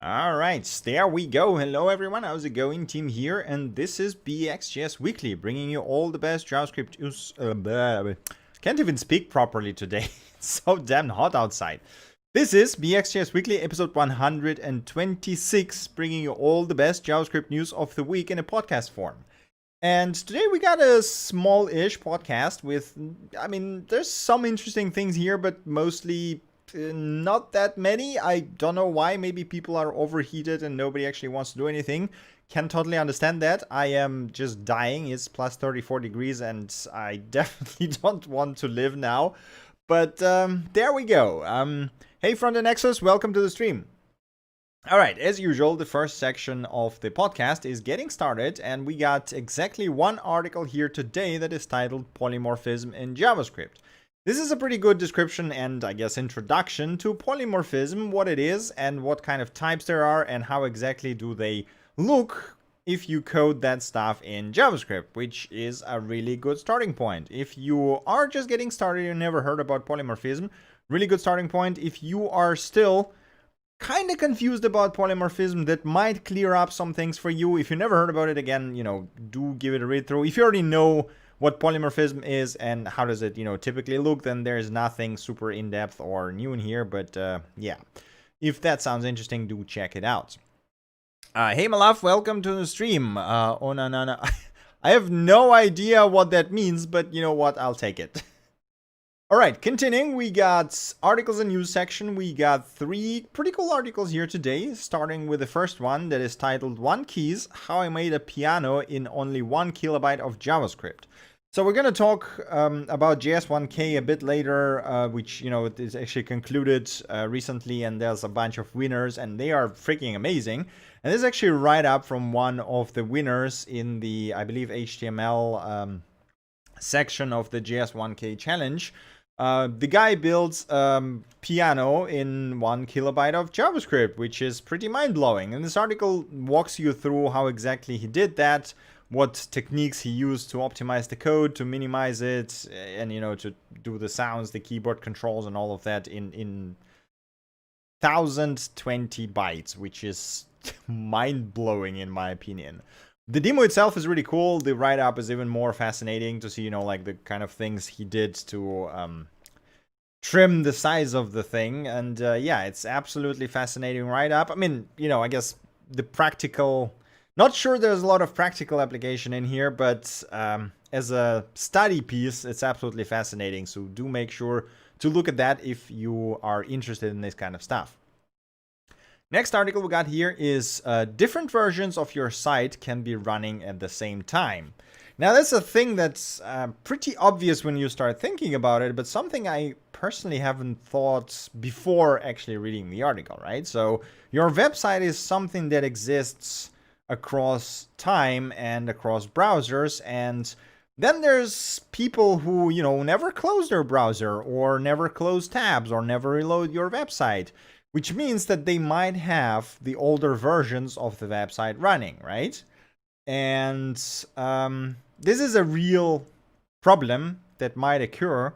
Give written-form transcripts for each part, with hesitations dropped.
All right, there we go. Hello everyone, how's it going? Team here, and this is BxJS Weekly, bringing you all the best JavaScript news. Can't even speak properly today. It's so damn hot outside. This is BxJS Weekly, episode 126, bringing you all the best JavaScript news of the week in a podcast form. And today we got a small-ish podcast with, there's some interesting things here, but mostly not that many. I don't know why. Maybe people are overheated and nobody actually wants to do anything. Can totally understand that. I am just dying. It's plus 34 degrees and I definitely don't want to live now. But there we go. Hey, Frontend Nexus, welcome to the stream. All right, as usual, the first section of the podcast is getting started, and we got exactly one article here today that is titled Polymorphism in JavaScript. This is a pretty good description and, I guess, introduction to polymorphism, what it is, and what kind of types there are, and how exactly do they look if you code that stuff in JavaScript, which is a really good starting point. If you are just getting started, you never heard about polymorphism, really good starting point. If you are still kind of confused about polymorphism, that might clear up some things for you. If you never heard about it, again, do give it a read through. If you already know what polymorphism is and how does it, typically look, then there's nothing super in-depth or new in here. But yeah, if that sounds interesting, do check it out. Hey, Malaf, welcome to the stream. Oh, no. I have no idea what that means, but you know what? I'll take it. All right, continuing, we got articles and news section. We got 3 pretty cool articles here today, starting with the first one that is titled 1 Keys, How I Made a Piano in Only 1 Kilobyte of JavaScript. So we're going to talk about JS1K a bit later, which, it is actually concluded recently, and there's a bunch of winners, and they are freaking amazing. And this is actually right up from one of the winners in the, I believe, HTML section of the JS1K challenge. The guy builds piano in 1 kilobyte of JavaScript, which is pretty mind-blowing. And this article walks you through how exactly he did that, what techniques he used to optimize the code, to minimize it, and, to do the sounds, the keyboard controls, and all of that in 1020 bytes, which is mind-blowing in my opinion. The demo itself is really cool. The write-up is even more fascinating to see, like the kind of things he did to trim the size of the thing. And yeah, it's absolutely fascinating write-up. I mean, I guess the practical... Not sure there's a lot of practical application in here, but as a study piece, it's absolutely fascinating. So do make sure to look at that if you are interested in this kind of stuff. Next article we got here is different versions of your site can be running at the same time. Now that's a thing that's pretty obvious when you start thinking about it, but something I personally haven't thought before actually reading the article, right? So your website is something that exists across time and across browsers, and then there's people who, never close their browser or never close tabs or never reload your website, which means that they might have the older versions of the website running, right? And this is a real problem that might occur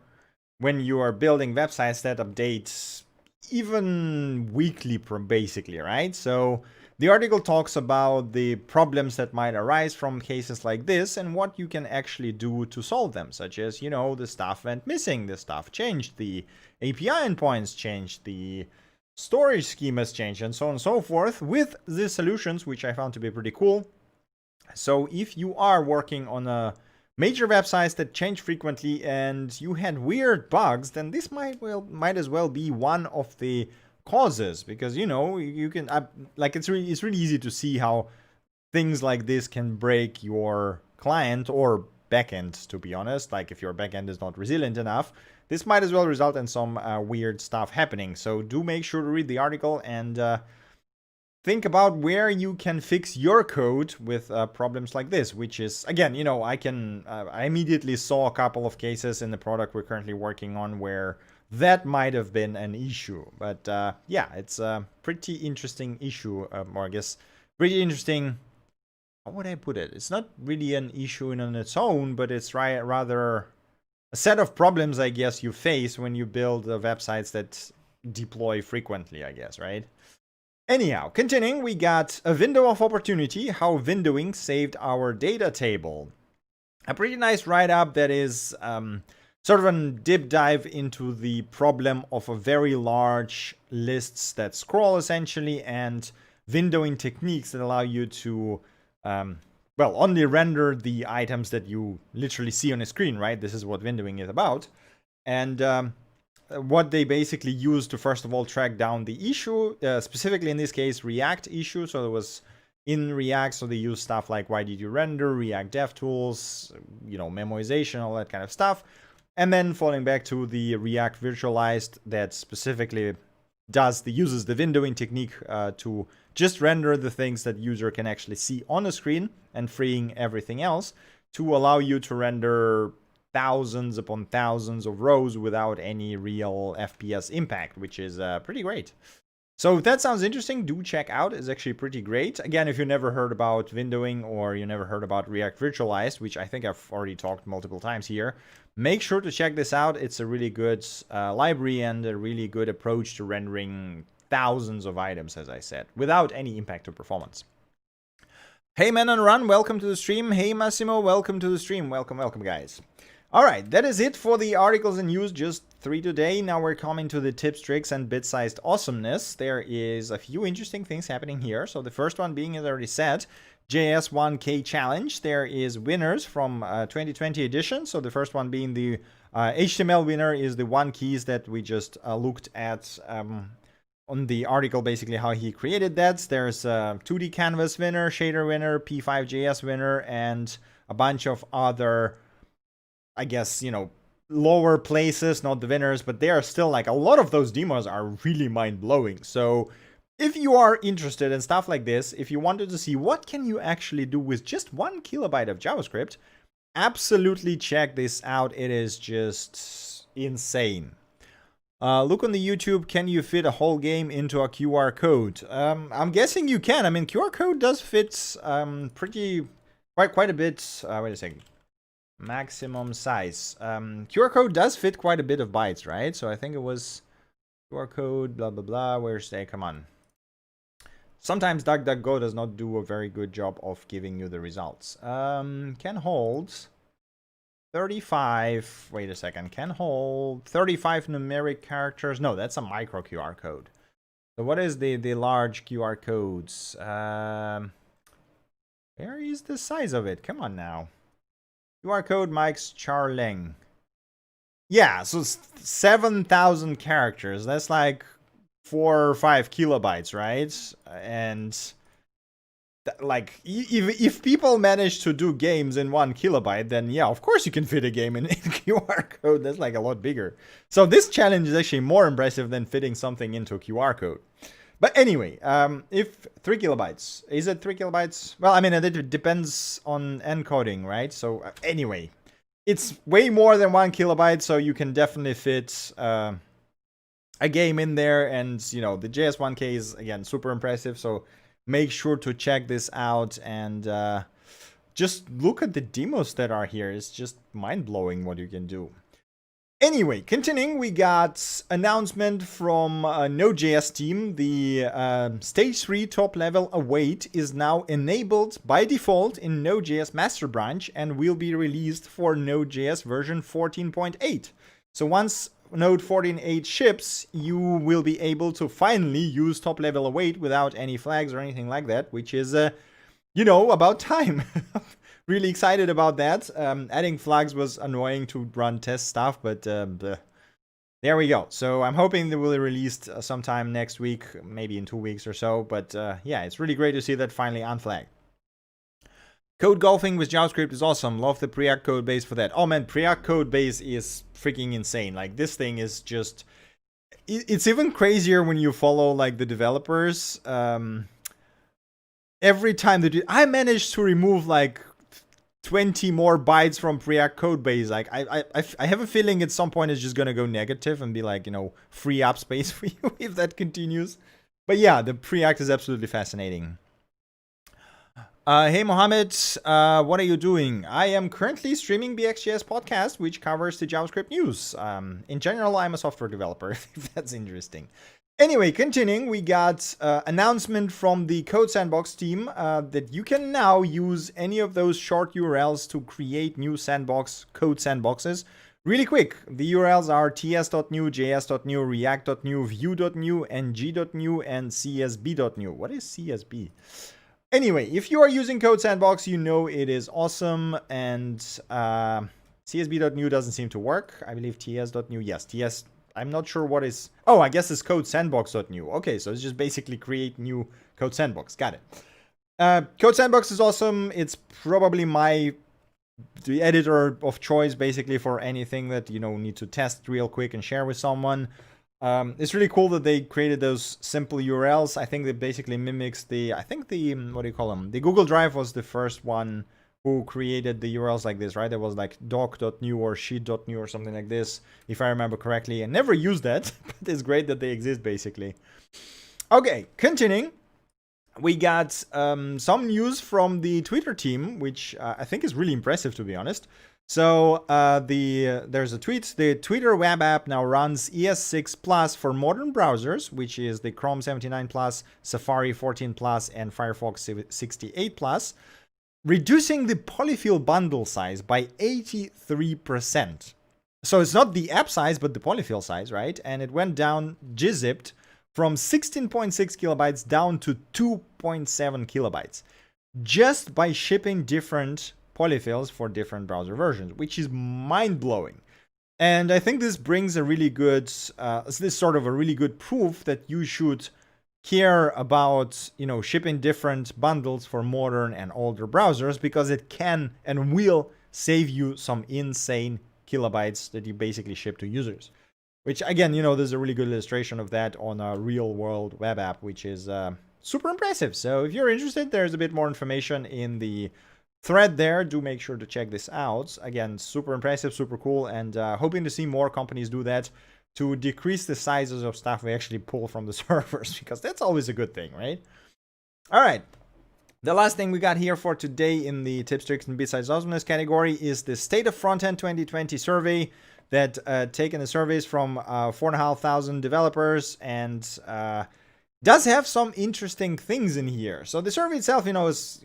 when you are building websites that update even weekly, basically, right? So the article talks about the problems that might arise from cases like this and what you can actually do to solve them, such as, the stuff went missing, the stuff changed, the API endpoints changed, the storage schemas change, and so on and so forth, with the solutions, which I found to be pretty cool. So if you are working on a major websites that change frequently and you had weird bugs, then this might as well be one of the causes, because you can it's really easy to see how things like this can break your client or backend, to be honest. Like if your backend is not resilient enough, this might as well result in some weird stuff happening. So do make sure to read the article and think about where you can fix your code with problems like this, which is, again, I immediately saw a couple of cases in the product we're currently working on where that might have been an issue. But yeah, it's a pretty interesting issue, or I guess pretty interesting. How would I put it? It's not really an issue in on its own, but it's rather a set of problems, I guess, you face when you build websites that deploy frequently, I guess, right? Anyhow, continuing, we got a window of opportunity, how windowing saved our data table. A pretty nice write-up that is sort of a deep dive into the problem of a very large lists that scroll essentially, and windowing techniques that allow you to only render the items that you literally see on a screen, right? This is what windowing is about. And what they basically use to, first of all, track down the issue, specifically in this case, React issue. So it was in React, so they use stuff like why did you render, React DevTools, memoization, all that kind of stuff. And then falling back to the React virtualized that specifically uses the windowing technique to just render the things that user can actually see on the screen and freeing everything else to allow you to render thousands upon thousands of rows without any real FPS impact, which is pretty great. So if that sounds interesting, do check out. It's actually pretty great. Again, if you never heard about windowing or you never heard about React virtualized, which I think I've already talked multiple times here, make sure to check this out. It's a really good library and a really good approach to rendering thousands of items, as I said, without any impact to performance. Hey Man on Run, welcome to the stream. Hey Massimo, welcome to the stream. Welcome, guys. All right, that is it for the articles and news, just 3 today. Now we're coming to the tips, tricks, and bit-sized awesomeness. There is a few interesting things happening here. So the first one being, as I already said, JS 1K challenge. There is winners from 2020 edition. So the first one being the HTML winner is the one keys that we just looked at on the article, basically how he created that. There's a 2D canvas winner, shader winner, P5JS winner, and a bunch of other, I guess, lower places, not the winners, but they are still like a lot of those demos are really mind-blowing. So if you are interested in stuff like this, if you wanted to see what can you actually do with just 1 kilobyte of JavaScript, absolutely check this out. It is just insane. Look on the YouTube, can you fit a whole game into a QR code? I'm guessing you can. I mean, QR code does fit quite a bit. Wait a second. Maximum size. QR code does fit quite a bit of bytes, right? So I think it was QR code, blah, blah, blah. Where's they? Come on. Sometimes DuckDuckGo does not do a very good job of giving you the results. Can hold 35. Wait a second. Can hold 35 numeric characters. No, that's a micro QR code. So what is the large QR codes? Where is the size of it? Come on now. QR code Mike's Charleng. Yeah, so 7,000 characters. That's like 4 or 5 kilobytes, right? And like, if people manage to do games in 1 kilobyte, then yeah, of course you can fit a game in QR code. That's like a lot bigger. So this challenge is actually more impressive than fitting something into a QR code. But anyway, if 3 kilobytes, is it 3 kilobytes? Well, I mean, it depends on encoding, right? So anyway, it's way more than 1 kilobyte, so you can definitely fit a game in there. And, the JS 1K is, again, super impressive. So make sure to check this out and just look at the demos that are here. It's just mind-blowing what you can do. Anyway, continuing, we got announcement from Node.js team. The stage 3 top level await is now enabled by default in Node.js master branch and will be released for Node.js version 14.8. So once Node 14.8 ships, you will be able to finally use top level await without any flags or anything like that, which is, about time. Really excited about that. Adding flags was annoying to run test stuff, but there we go. So I'm hoping they will be released sometime next week, maybe in 2 weeks or so. But yeah, it's really great to see that finally unflagged. Code golfing with JavaScript is awesome. Love the Preact code base for that. Oh man, Preact code base is freaking insane. Like, this thing is just... It's even crazier when you follow like the developers. Every time I managed to remove like 20 more bytes from Preact code base. Like, I have a feeling at some point it's just gonna go negative and be like, free up space for you if that continues. But yeah, the Preact is absolutely fascinating. Hey Mohammed, what are you doing? I am currently streaming BxJS podcast, which covers the JavaScript news. In general, I'm a software developer, if that's interesting. Anyway, continuing, we got announcement from the Code Sandbox team that you can now use any of those short URLs to create new code sandboxes really quick. The URLs are ts.new, js.new, react.new, vue.new, ng.new, and csb.new. What is CSB? Anyway, if you are using Code Sandbox, you know it is awesome, and csb.new doesn't seem to work. I believe ts.new, yes, ts. I'm not sure what is... Oh, I guess it's code sandbox.new. Okay, so it's just basically create new code sandbox. Got it. Code sandbox is awesome. It's probably the editor of choice, basically, for anything that, need to test real quick and share with someone. It's really cool that they created those simple URLs. I think that basically mimics what do you call them? The Google Drive was the first one who created the URLs like this, right? There was like doc.new or sheet.new or something like this, if I remember correctly. I never used that, but it's great that they exist, basically. Okay, continuing. We got some news from the Twitter team, which I think is really impressive, to be honest. So there's a tweet. The Twitter web app now runs ES6 Plus for modern browsers, which is the Chrome 79 Plus, Safari 14 Plus, and Firefox 68 Plus, reducing the polyfill bundle size by 83%. So it's not the app size, but the polyfill size, right? And it went down, gzipped, from 16.6 kilobytes down to 2.7 kilobytes, just by shipping different polyfills for different browser versions, which is mind-blowing. And I think this brings a really good, this sort of a really good proof that you should care about, shipping different bundles for modern and older browsers, because it can and will save you some insane kilobytes that you basically ship to users. Which, again, there's a really good illustration of that on a real-world web app, which is super impressive. So if you're interested, there's a bit more information in the thread there. Do make sure to check this out. Again, super impressive, super cool, and hoping to see more companies do that to decrease the sizes of stuff we actually pull from the servers, because that's always a good thing, right? All right. The last thing we got here for today in the tips, tricks, and besides awesomeness category is the State of Frontend 2020 survey that taken the surveys from 4,500 developers and does have some interesting things in here. So the survey itself, is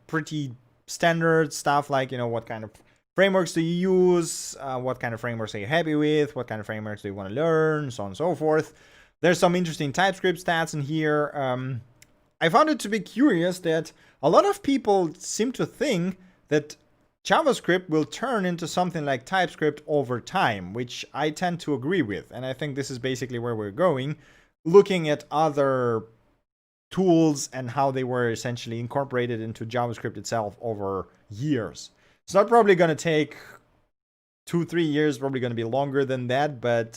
pretty standard stuff like, what kind of frameworks do you use, what kind of frameworks are you happy with, what kind of frameworks do you want to learn, so on and so forth. There's some interesting TypeScript stats in here. I found it to be curious that a lot of people seem to think that JavaScript will turn into something like TypeScript over time, which I tend to agree with. And I think this is basically where we're going, looking at other tools and how they were essentially incorporated into JavaScript itself over years. It's not probably going to take 2-3 years, probably going to be longer than that, but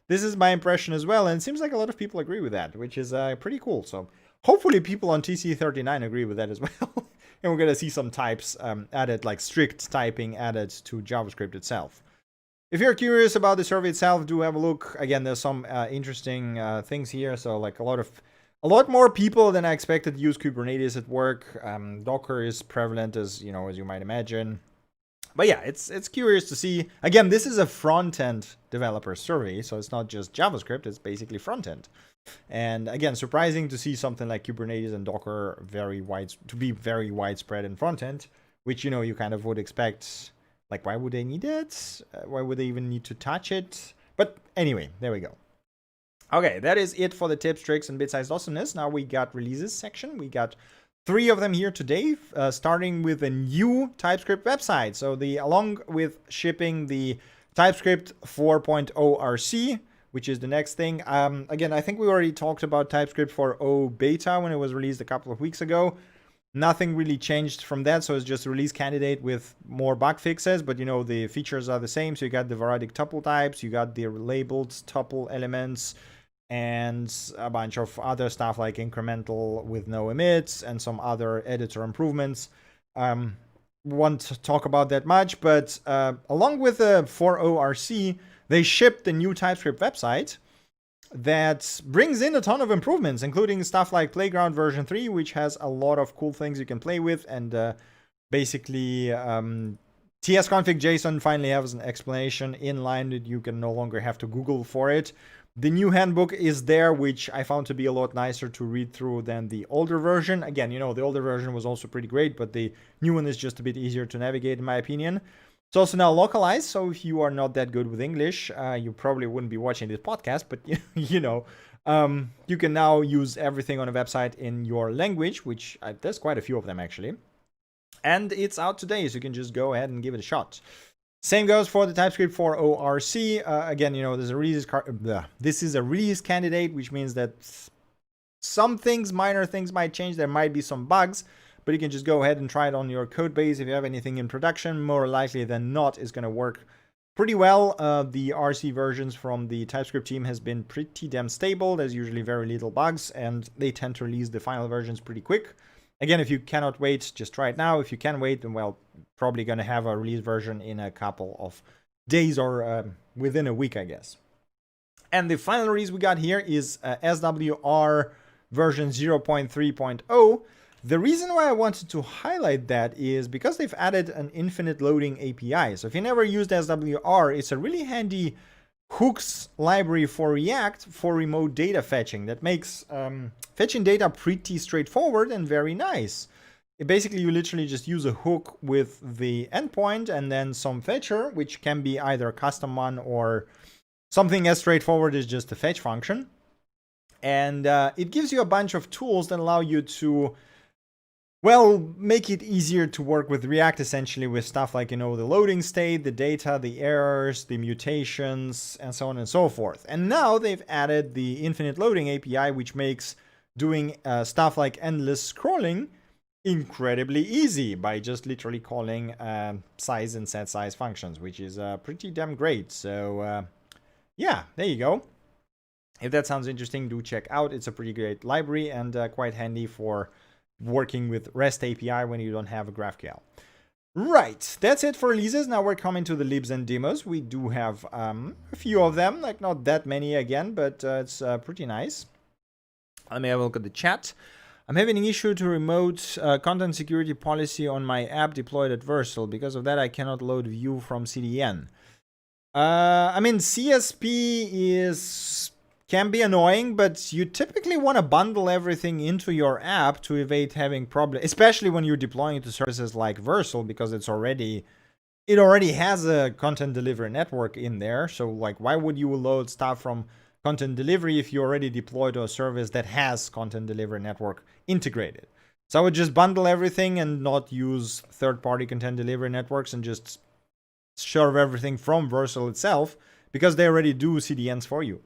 this is my impression as well. And it seems like a lot of people agree with that, which is pretty cool. So hopefully people on TC39 agree with that as well. And we're going to see some types added, like strict typing added to JavaScript itself. If you're curious about the survey itself, do have a look. Again, there's some interesting things here. So like a lot more people than I expected use Kubernetes at work. Docker is prevalent as you might imagine. But yeah, it's curious to see. Again, this is a front-end developer survey, so it's not just JavaScript, it's basically front-end. And again, surprising to see something like Kubernetes and Docker to be very widespread in front-end, which, you kind of would expect. Like, why would they need it? Why would they even need to touch it? But anyway, there we go. Okay, that is it for the tips, tricks, and bit-sized awesomeness. Now we got releases section. We got 3 of them here today, starting with a new TypeScript website. So along with shipping the TypeScript 4.0 RC, which is the next thing. Again, I think we already talked about TypeScript 4.0 beta when it was released a couple of weeks ago. Nothing really changed from that, so it's just a release candidate with more bug fixes, but the features are the same. So you got the variadic tuple types, you got the labeled tuple elements, and a bunch of other stuff like incremental with no emits and some other editor improvements. Won't talk about that much, but along with the 4.0 RC, they shipped the new TypeScript website that brings in a ton of improvements, including stuff like Playground version 3, which has a lot of cool things you can play with, and basically tsconfig.json finally has an explanation in line that you can no longer have to Google for it. The new handbook is there, which I found to be a lot nicer to read through than the older version. Again, you know, the older version was also pretty great, but the new one is just a bit easier to navigate, in my opinion. It's also now localized, so if you are not that good with English, you probably wouldn't be watching this podcast, but you know, you can now use everything on a website in your language, which there's quite a few of them actually. And it's out today, so you can just go ahead and give it a shot. Same goes for the TypeScript for ORC. Again, you know, there's a release this is a release candidate, which means that some things, minor things might change. There might be some bugs, but you can just go ahead and try it on your code base. If you have anything in production, more likely than not, is going to work pretty well. The RC versions from the TypeScript team has been pretty damn stable. There's usually very little bugs, and they tend to release the final versions pretty quick. Again, if you cannot wait, just try it now. If you can wait, then, well, probably going to have a release version in a couple of days or within a week, I guess. And the final release we got here is SWR version 0.3.0. The reason why I wanted to highlight that is because they've added an infinite loading API. So if you never used SWR, it's a really handy hooks library for React for remote data fetching that makes fetching data pretty straightforward and very nice. Basically, you literally just use a hook with the endpoint and then some fetcher, which can be either a custom one or something as straightforward as just a fetch function. And it gives you a bunch of tools that allow you to, well, make it easier to work with React, essentially, with stuff like, you know, the loading state, the data, the errors, the mutations, and so on and so forth. And now they've added the infinite loading API, which makes doing stuff like endless scrolling incredibly easy by just literally calling size and set size functions, which is pretty damn great. So yeah, there you go. If that sounds interesting, do check out. It's a pretty great library and quite handy for working with REST API when you don't have a GraphQL. Right, that's it for releases. Now we're coming to the libs and demos. We do have a few of them, like not that many again, but it's pretty nice. Let me have a look at the chat. I'm having an issue to remote content security policy on my app deployed at Vercel. Because of that, I cannot load Vue from CDN. I mean, CSP can be annoying, but you typically want to bundle everything into your app to evade having problems, especially when you're deploying to services like Vercel, because it already has a content delivery network in there. So like, why would you load stuff from content delivery if you already deploy to a service that has content delivery network integrated? So I would just bundle everything and not use third-party content delivery networks and just serve everything from Vercel itself, because they already do CDNs for you.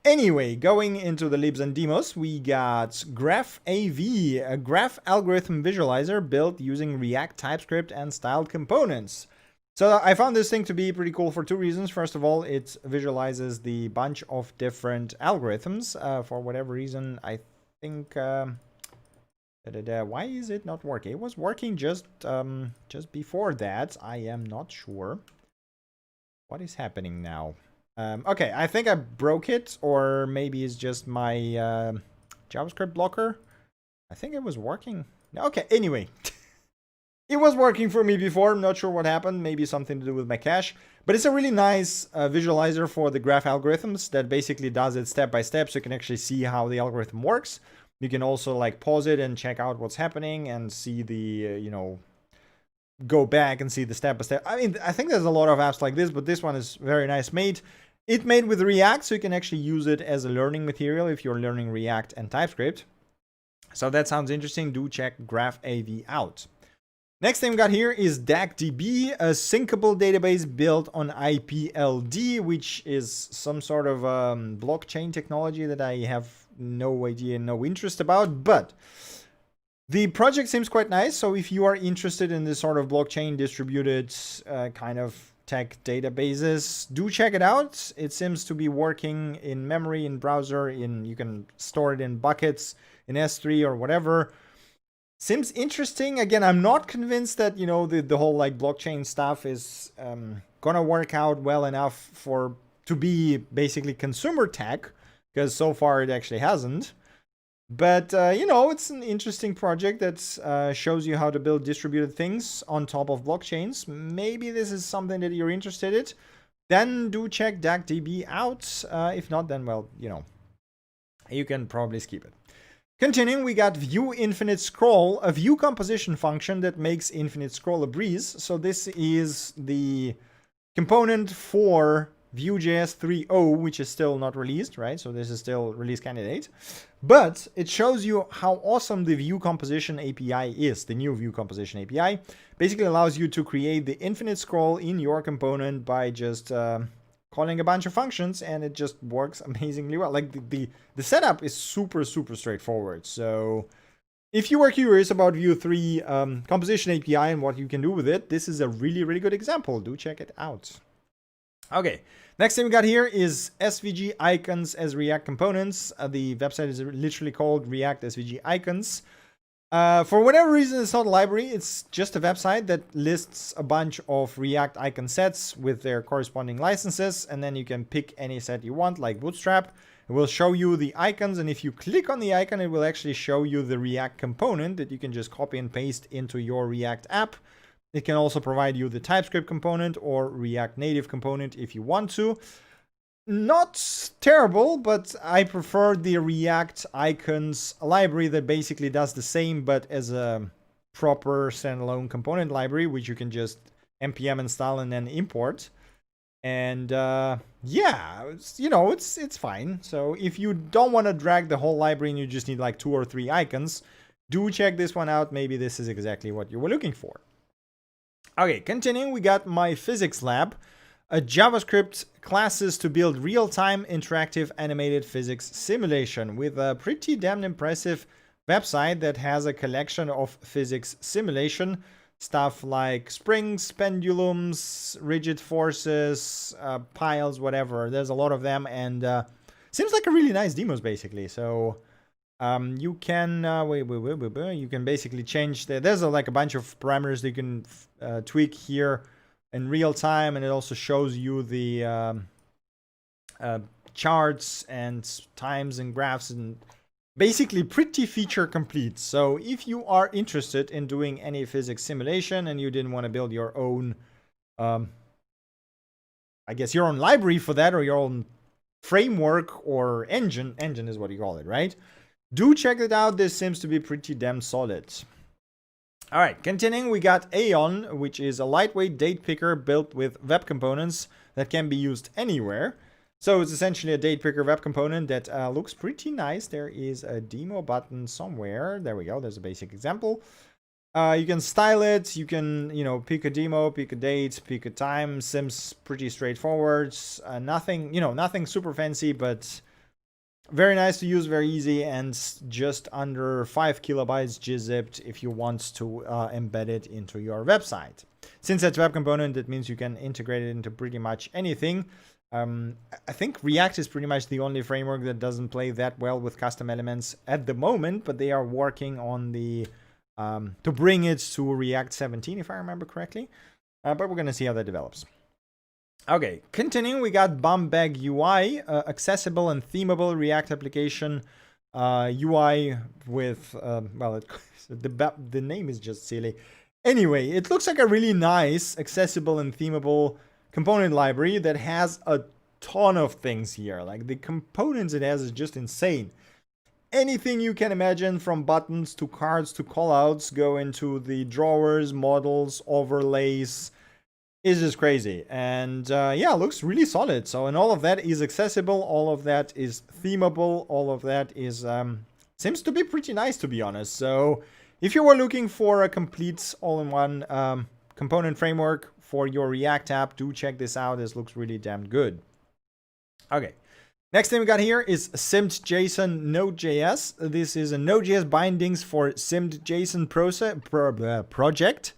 Anyway, going into the libs and demos, we got GraphAV, a graph algorithm visualizer built using React, TypeScript, and styled components. So I found this thing to be pretty cool for two reasons. First of all, it visualizes the bunch of different algorithms. For whatever reason, I think... why is it not working? It was working just before that. I am not sure. What is happening now? Okay, I think I broke it, or maybe it's just my JavaScript blocker. I think it was working. Okay, anyway. It was working for me before. I'm not sure what happened. Maybe something to do with my cache. But it's a really nice visualizer for the graph algorithms that basically does it step by step, so you can actually see how the algorithm works. You can also like pause it and check out what's happening and see the, you know, go back and see the step by step. I mean, I think there's a lot of apps like this, but this one is very nice made. It's made with React, so you can actually use it as a learning material if you're learning React and TypeScript. So that sounds interesting. Do check GraphAV out. Next thing we got here is dagdb, a syncable database built on IPLD, which is some sort of blockchain technology that I have no idea, no interest about, but the project seems quite nice. So if you are interested in this sort of blockchain distributed kind of tech databases, do check it out. It seems to be working in memory, in browser, you can store it in buckets, in S3 or whatever. Seems interesting. Again, I'm not convinced that, you know, the whole like blockchain stuff is gonna work out well enough to be basically consumer tech, because so far it actually hasn't. But, you know, it's an interesting project that shows you how to build distributed things on top of blockchains. Maybe this is something that you're interested in. then do check dagdb out. If not, then, well, you know, you can probably skip it. Continuing, we got vue-infinite-scroll, a view composition function that makes infinite scroll a breeze. So this is the component for Vue.js 3.0, which is still not released, right? So this is still release candidate. But it shows you how awesome the view composition API is. The new view composition API basically allows you to create the infinite scroll in your component by just calling a bunch of functions, and it just works amazingly well. Like the setup is super straightforward. So if you were curious about Vue 3 composition API and what you can do with it, this is a really good example. Do check it out. Okay, next thing we got here is SVG icons as React components. The website is literally called React SVG icons. For whatever reason, it's not a library. It's just a website that lists a bunch of React icon sets with their corresponding licenses, and then you can pick any set you want, like Bootstrap. It will show you the icons, and if you click on the icon, it will actually show you the React component that you can just copy and paste into your React app. It can also provide you the TypeScript component or React Native component if you want to. Not terrible, but I prefer the React icons library that basically does the same, but as a proper standalone component library, which you can just npm install and then import. And yeah, it's fine. So if you don't want to drag the whole library and you just need like 2 or 3 icons, do check this one out. Maybe this is exactly what you were looking for. Okay, continuing, we got myphysicslab, a JavaScript classes to build real-time interactive animated physics simulation with a pretty damn impressive website that has a collection of physics simulation stuff like springs, pendulums, rigid forces, piles, whatever. There's a lot of them, and seems like a really nice demos basically. So you can you can basically change there's like a bunch of parameters that you can tweak here in real time, and it also shows you the charts and times and graphs, and basically pretty feature complete. So if you are interested in doing any physics simulation and you didn't want to build your own I guess your own library for that, or your own framework or engine is what you call it, right? Do check it out. This seems to be pretty damn solid. All right, continuing, we got Aeon, which is a lightweight date picker built with web components that can be used anywhere. So it's essentially a date picker web component that looks pretty nice. There is a demo button somewhere. There we go. There's a basic example. You can style it. You can, pick a demo, pick a date, pick a time. Seems pretty straightforward. Nothing super fancy, but very nice to use, very easy, and just under 5 kilobytes gzipped if you want to embed it into your website. Since it's a web component, that means you can integrate it into pretty much anything. I think React is pretty much the only framework that doesn't play that well with custom elements at the moment, but they are working on the to bring it to React 17, if I remember correctly. But we're going to see how that develops. Okay, continuing, we got bumbag-ui, accessible and themable React application UI with, the name is just silly. Anyway, it looks like a really nice, accessible and themable component library that has a ton of things here. Like, the components it has is just insane. Anything you can imagine, from buttons to cards to callouts, go into the drawers, models, overlays. Is just crazy. And yeah, looks really solid. So, and all of that is accessible, all of that is themable, all of that is seems to be pretty nice, to be honest. So if you were looking for a complete all-in-one component framework for your React app, do check this out. This looks really damn good. Okay, next thing we got here is simd.json Node.js. This is a Node.js bindings for simd.json project.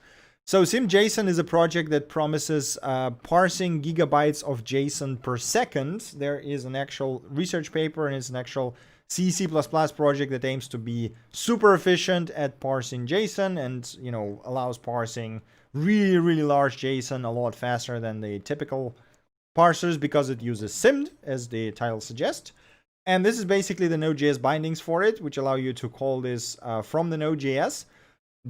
So simd.json is a project that promises parsing gigabytes of JSON per second. There is an actual research paper, and it's an actual C++ project that aims to be super efficient at parsing JSON, and allows parsing really large JSON a lot faster than the typical parsers, because it uses simd, as the title suggests. And this is basically the Node.js bindings for it, which allow you to call this from the Node.js.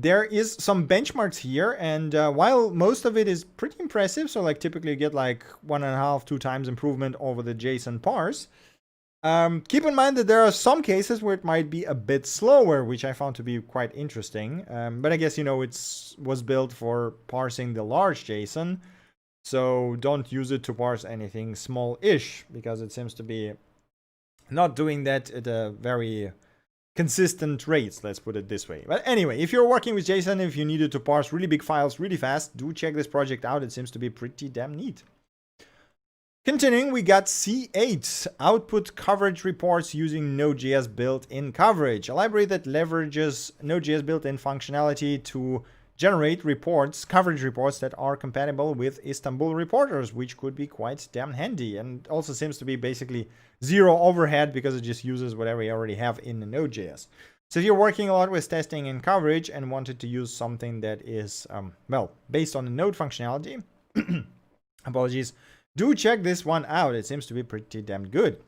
there is some benchmarks here, and while most of it is pretty impressive, so like typically you get like 1.5, 2 times improvement over the JSON parse, keep in mind that there are some cases where it might be a bit slower, which I found to be quite interesting. But I guess, you know, it was built for parsing the large JSON, so don't use it to parse anything small-ish, because it seems to be not doing that at a very consistent rates, let's put it this way. But anyway, if you're working with JSON, if you needed to parse really big files really fast, do check this project out. It seems to be pretty damn neat. Continuing, we got C8, output coverage reports using Node.js built-in coverage, a library that leverages Node.js built-in functionality to generate reports, coverage reports that are compatible with Istanbul reporters, which could be quite damn handy, and also seems to be basically zero overhead because it just uses whatever you already have in the Node.js. So if you're working a lot with testing and coverage and wanted to use something that is, well, based on the Node functionality, apologies, do check this one out. It seems to be pretty damn good.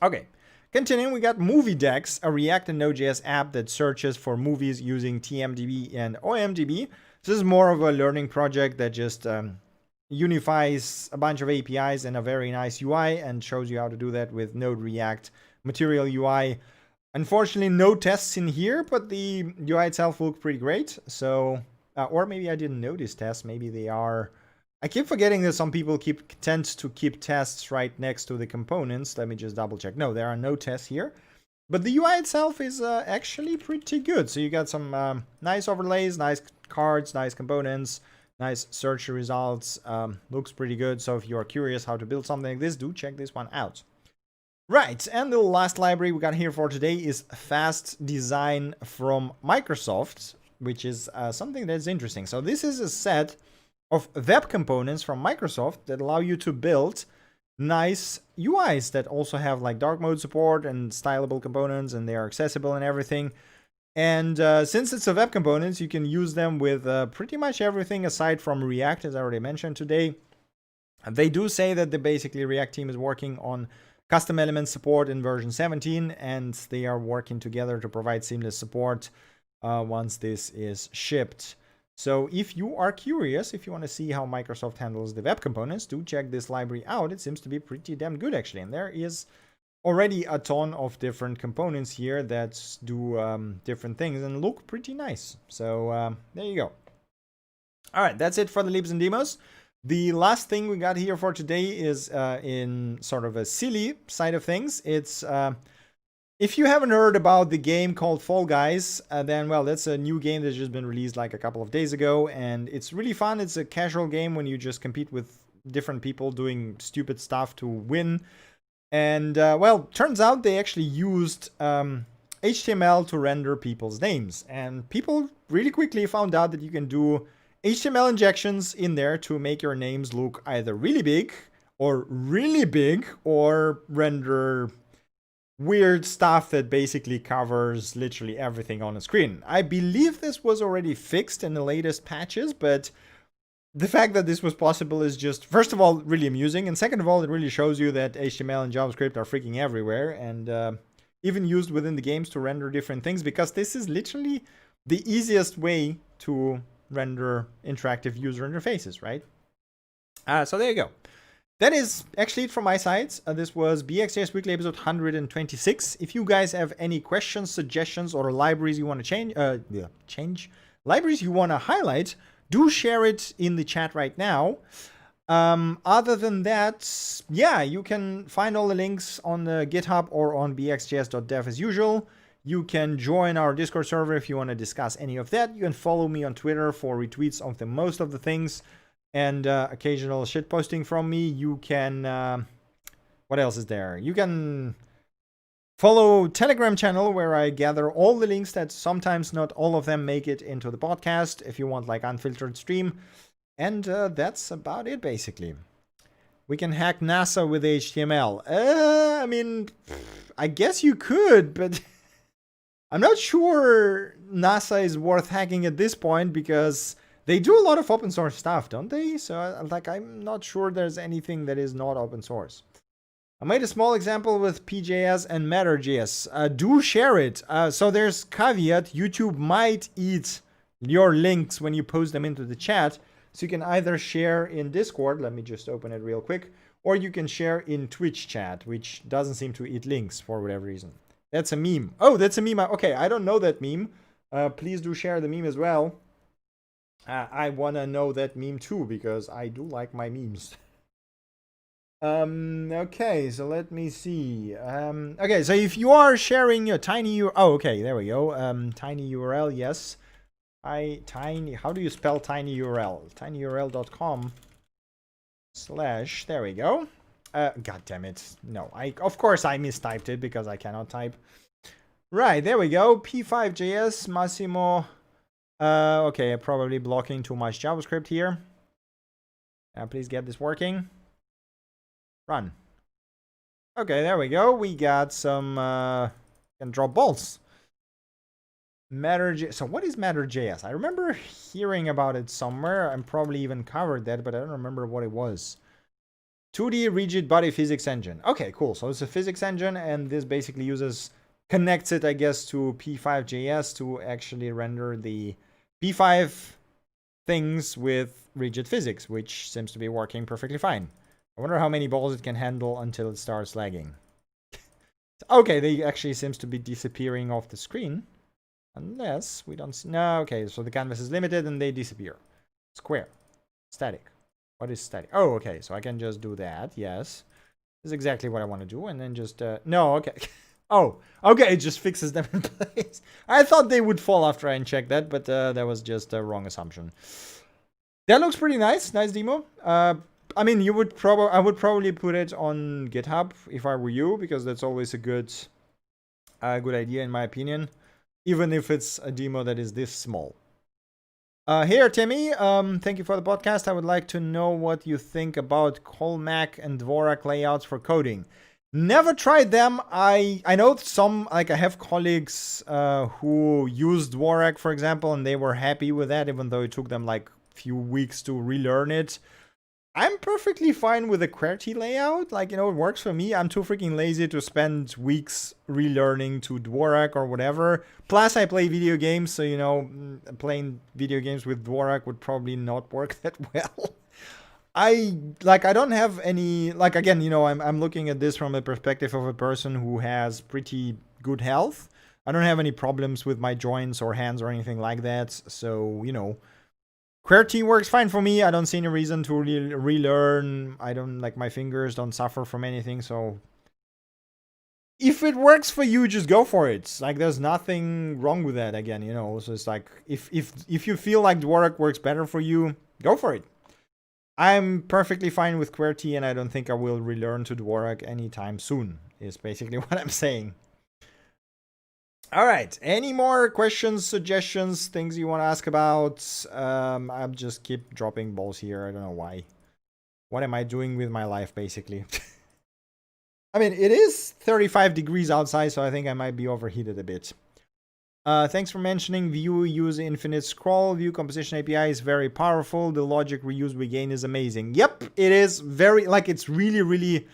Okay. Continuing, we got MovieDex, a React and Node.js app that searches for movies using TMDB and OMDB. This is more of a learning project that just unifies a bunch of APIs in a very nice UI and shows you how to do that with Node React Material UI. Unfortunately, no tests in here, but the UI itself looks pretty great. So, or maybe I didn't notice tests. Maybe they are. I keep forgetting that some people tend to keep tests right next to the components. Let me just double check. No, there are no tests here. But the UI itself is actually pretty good. So you got some nice overlays, nice cards, nice components, nice search results. Looks pretty good. So if you are curious how to build something like this, do check this one out. Right, and the last library we got here for today is Fast Design from Microsoft, which is something that's interesting. So this is a set of web components from Microsoft that allow you to build nice UIs that also have like dark mode support and stylable components, and they are accessible and everything. And since it's a web components, you can use them with pretty much everything aside from React, as I already mentioned today. They do say that the basically React team is working on custom element support in version 17, and they are working together to provide seamless support once this is shipped. So if you are curious, if you want to see how Microsoft handles the web components, do check this library out. It seems to be pretty damn good, actually. And there is already a ton of different components here that do different things and look pretty nice. So there you go. All right, that's it for the Libs and demos. The last thing we got here for today is in sort of a silly side of things. It's if you haven't heard about the game called Fall Guys, then, well, that's a new game that's just been released like a couple of days ago, and it's really fun. It's a casual game when you just compete with different people doing stupid stuff to win. And, well, turns out they actually used HTML to render people's names. And people really quickly found out that you can do HTML injections in there to make your names look either really big or render weird stuff that basically covers literally everything on the screen. I believe this was already fixed in the latest patches, but the fact that this was possible is just, first of all, really amusing, and second of all, it really shows you that HTML and JavaScript are freaking everywhere, and even used within the games to render different things, because this is literally the easiest way to render interactive user interfaces, right? So there you go. That is actually it from my side. This was BxJS Weekly episode 126. If you guys have any questions, suggestions, or libraries you want to libraries you want to highlight, do share it in the chat right now. Other than that, yeah, you can find all the links on the GitHub or on bxjs.dev as usual. You can join our Discord server if you want to discuss any of that. You can follow me on Twitter for retweets of most of the things, and occasional shit posting from me. You can, what else is there? You can follow Telegram channel where I gather all the links that sometimes not all of them make it into the podcast if you want like unfiltered stream. And that's about it basically. We can hack NASA with HTML. I mean, I guess you could, but I'm not sure NASA is worth hacking at this point because they do a lot of open source stuff, don't they? So, like, I'm not sure there's anything that is not open source. I made a small example with PJS and Matter.js. Do share it. So there's caveat, YouTube might eat your links when you post them into the chat. So you can either share in Discord, let me just open it real quick, or you can share in Twitch chat, which doesn't seem to eat links for whatever reason. That's a meme. Oh, that's a meme. Okay, I don't know that meme. Please do share the meme as well. I want to know that meme too, because I do like my memes. Okay, so let me see. Okay, so if you are sharing your tiny oh, okay, there we go. Tiny URL, yes. How do you spell tiny URL? tinyurl.com/ there we go. God damn it. No, of course I mistyped it because I cannot type. Right, there we go. P5JS, Massimo. Okay, probably blocking too much JavaScript here. Please get this working. Run. Okay, there we go. We got some can drop balls. Matter.js. So what is Matter.js? I remember hearing about it somewhere. I'm probably even covered that, but I don't remember what it was. 2D rigid body physics engine. Okay, cool. So it's a physics engine, and this basically connects it, I guess, to P5JS to actually render the P5 things with rigid physics, which seems to be working perfectly fine. I wonder how many balls it can handle until it starts lagging. Okay, they actually seems to be disappearing off the screen. Unless we don't see... No, okay, so the canvas is limited and they disappear. Square. Static. What is static? Oh, okay, so I can just do that, yes. This is exactly what I want to do, and then just... No, okay. Oh, okay, it just fixes them in place. I thought they would fall after I unchecked that, but that was just a wrong assumption. That looks pretty nice. Nice demo. I mean, I would probably put it on GitHub if I were you, because that's always a good idea in my opinion, even if it's a demo that is this small. Here, Timmy, thank you for the podcast. I would like to know what you think about Colmac and Dvorak layouts for coding. Never tried them. I know some, like I have colleagues who used Dvorak, for example, and they were happy with that, even though it took them like a few weeks to relearn it. I'm perfectly fine with the QWERTY layout. Like, it works for me. I'm too freaking lazy to spend weeks relearning to Dvorak or whatever. Plus, I play video games, so, playing video games with Dvorak would probably not work that well. I don't have any, again, I'm looking at this from the perspective of a person who has pretty good health. I don't have any problems with my joints or hands or anything like that. So, QWERTY works fine for me. I don't see any reason to relearn. I don't, my fingers don't suffer from anything. So if it works for you, just go for it. There's nothing wrong with that, again, So it's if you feel like Dvorak works better for you, go for it. I'm perfectly fine with QWERTY, and I don't think I will relearn to Dvorak anytime soon, is basically what I'm saying. All right, any more questions, suggestions, things you want to ask about? I'll just keep dropping balls here. I don't know why. What am I doing with my life, basically? I mean, it is 35 degrees outside, so I think I might be overheated a bit. Thanks for mentioning vue-use-infinite-scroll. Vue composition API is very powerful. The logic reuse we gain is amazing. Yep, it is very, it's really, really...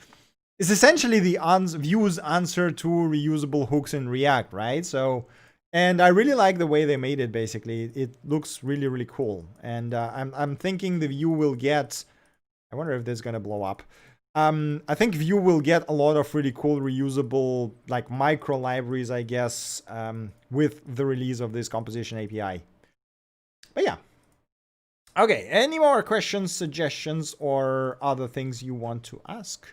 It's essentially the Vue's answer to reusable hooks in React, right? So, and I really like the way they made it, basically. It looks really, really cool. And I'm thinking the Vue will get... I wonder if this is going to blow up. I think Vue will get a lot of really cool reusable, micro libraries, I guess, with the release of this composition API. But yeah. Okay, any more questions, suggestions, or other things you want to ask?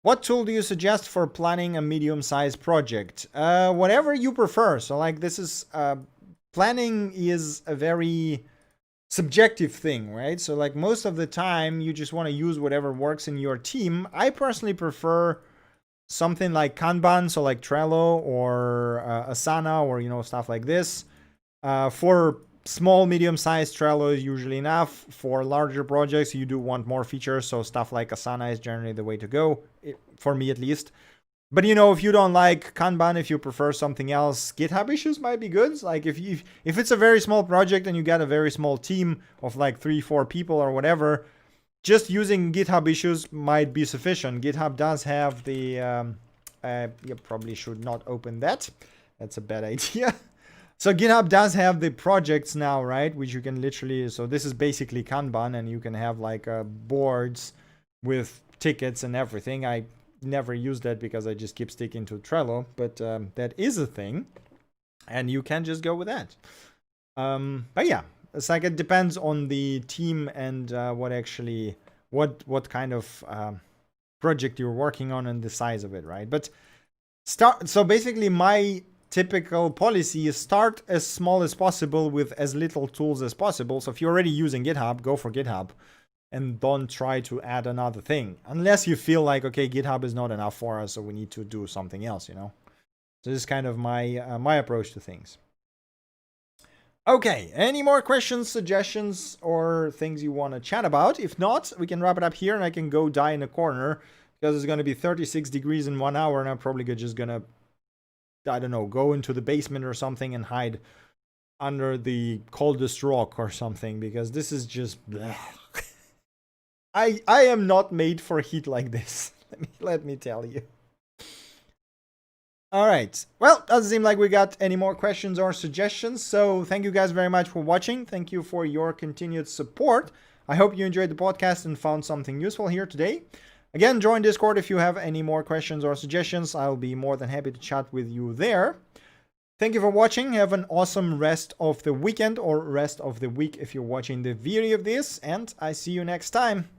What tool do you suggest for planning a medium-sized project? Whatever you prefer. So, this is... planning is a very subjective thing, right? So, most of the time, you just want to use whatever works in your team. I personally prefer something like Kanban, so Trello or Asana or, stuff like this. For small, medium-sized, Trello is usually enough. For larger projects, you do want more features, so stuff like Asana is generally the way to go, for me at least. But, if you don't like Kanban, if you prefer something else, GitHub issues might be good. If it's a very small project and you got a very small team of 3-4 people or whatever, just using GitHub issues might be sufficient. GitHub does have the, you probably should not open that. That's a bad idea. So GitHub does have the projects now, right? Which you can literally, so this is basically Kanban, and you can have like boards with tickets and everything. I never use that because I just keep sticking to Trello, but that is a thing, and you can just go with that. But yeah, it's like it depends on the team and what kind of project you're working on and the size of it, right? But so basically my typical policy is start as small as possible with as little tools as possible. So if you're already using GitHub, go for GitHub and don't try to add another thing unless you feel like, okay, GitHub is not enough for us, so we need to do something else, you know? So this is kind of my my approach to things. Okay, any more questions, suggestions, or things you want to chat about? If not, we can wrap it up here and I can go die in a corner because it's going to be 36 degrees in 1 hour and I'm probably just going to, I don't know, go into the basement or something and hide under the coldest rock or something because this is just bleh. I am not made for heat like this. Let me tell you. All right. Well, doesn't seem like we got any more questions or suggestions. So thank you guys very much for watching. Thank you for your continued support. I hope you enjoyed the podcast and found something useful here today. Again, join Discord if you have any more questions or suggestions. I'll be more than happy to chat with you there. Thank you for watching. Have an awesome rest of the weekend or rest of the week if you're watching the video of this. And I see you next time.